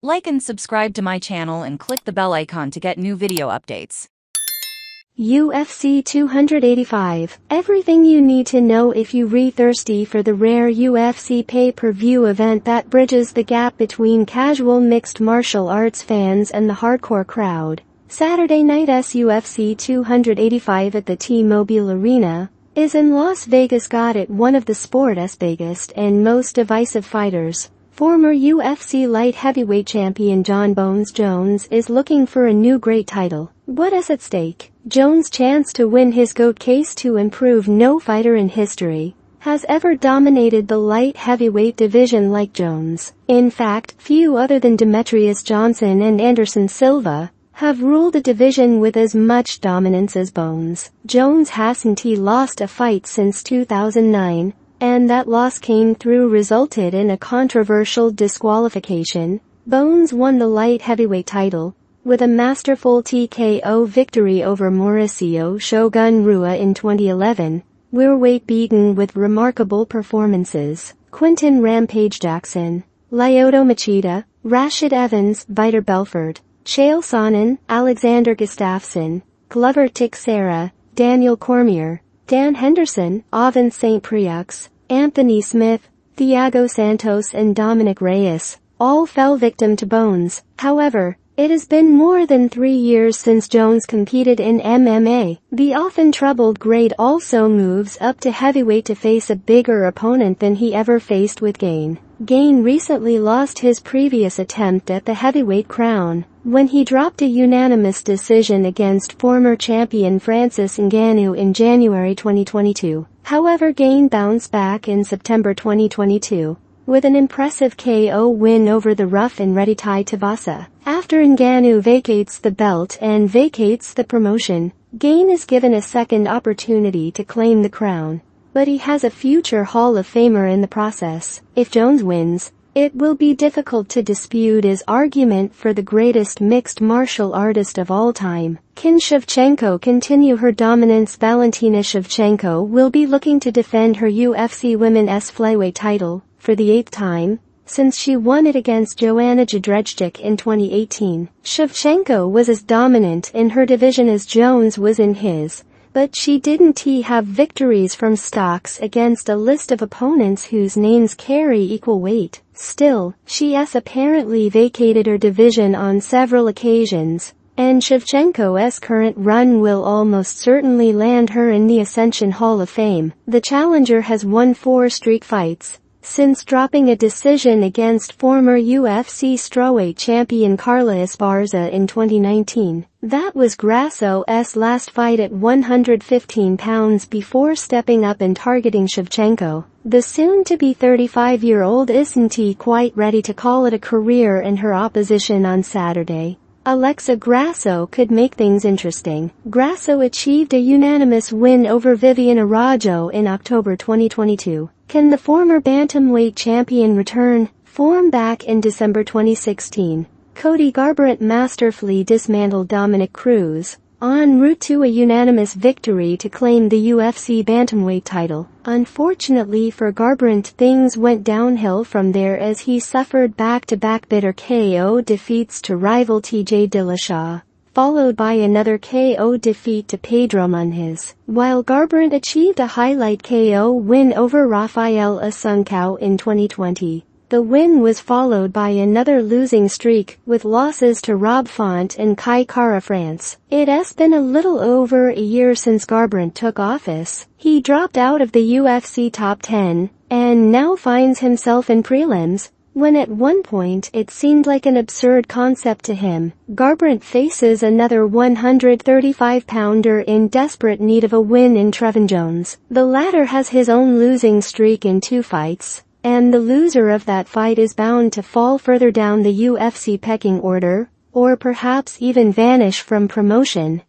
Like and subscribe to my channel and click the bell icon to get new video updates. UFC 285. Everything you need to know if you're thirsty for the rare UFC pay-per-view event that bridges the gap between casual mixed martial arts fans and the hardcore crowd. Saturday night's UFC 285 at the T-Mobile Arena is in Las Vegas. Got it, one of the sport's biggest and most divisive fighters. Former UFC light heavyweight champion Jon "Bones" Jones is looking for a new great title. What is at stake? Jones' chance to win his GOAT case to improve. No fighter in history has ever dominated the light heavyweight division like Jones. In fact, few other than Demetrious Johnson and Anderson Silva have ruled the division with as much dominance as Bones. Jones hasn't lost a fight since 2009. And that loss resulted in a controversial disqualification. Bones won the light heavyweight title with a masterful TKO victory over Mauricio "Shogun" Rua in 2011. Weight beaten with remarkable performances: Quinton "Rampage" Jackson, Lyoto Machida, Rashid Evans, Vitor Belfort, Chael Sonnen, Alexander Gustafsson, Glover Teixeira, Daniel Cormier, Dan Henderson, Ovince St. Preux, Anthony Smith, Thiago Santos and Dominick Reyes, all fell victim to Bones. However, it has been more than 3 years since Jones competed in MMA. The often troubled great also moves up to heavyweight to face a bigger opponent than he ever faced with Gane. Gane recently lost his previous attempt at the heavyweight crown when he dropped a unanimous decision against former champion Francis Ngannou in January 2022. However, Gane bounced back in September 2022 with an impressive KO win over the rough and ready Tai Tuivasa. After Ngannou vacates the belt and vacates the promotion, Gane is given a second opportunity to claim the crown. But he has a future Hall of Famer in the process. If Jones wins, it will be difficult to dispute his argument for the greatest mixed martial artist of all time. Can Shevchenko continue her dominance? Valentina Shevchenko will be looking to defend her UFC Women's flyweight title for the 8th time since she won it against Joanna Jedrzejczyk in 2018. Shevchenko was as dominant in her division as Jones was in his, but she didn't have victories from stocks against a list of opponents whose names carry equal weight. Still, she has apparently vacated her division on several occasions, and Shevchenko's current run will almost certainly land her in the Ascension Hall of Fame. The challenger has won 4 straight fights since dropping a decision against former UFC strawweight champion Carla Esparza in 2019. That was Grasso's last fight at 115 pounds before stepping up and targeting Shevchenko. The soon-to-be 35-year-old isn't quite ready to call it a career in her opposition on Saturday. Alexa Grasso could make things interesting. Grasso achieved a unanimous win over Viviane Araújo in October 2022. Can the former bantamweight champion return form? Back in December 2016, Cody Garbrandt masterfully dismantled Dominick Cruz, en route to a unanimous victory to claim the UFC Bantamweight title. Unfortunately for Garbrandt, things went downhill from there as he suffered back-to-back bitter KO defeats to rival TJ Dillashaw, followed by another KO defeat to Pedro Munhoz, while Garbrandt achieved a highlight KO win over Rafael Assunção in 2020. The win was followed by another losing streak, with losses to Rob Font and Kai Kara France. It has been a little over a year since Garbrandt took office. He dropped out of the UFC top 10, and now finds himself in prelims, when at one point it seemed like an absurd concept to him. Garbrandt faces another 135-pounder in desperate need of a win in Trevin Jones. The latter has his own losing streak in 2 fights, and the loser of that fight is bound to fall further down the UFC pecking order, or perhaps even vanish from promotion.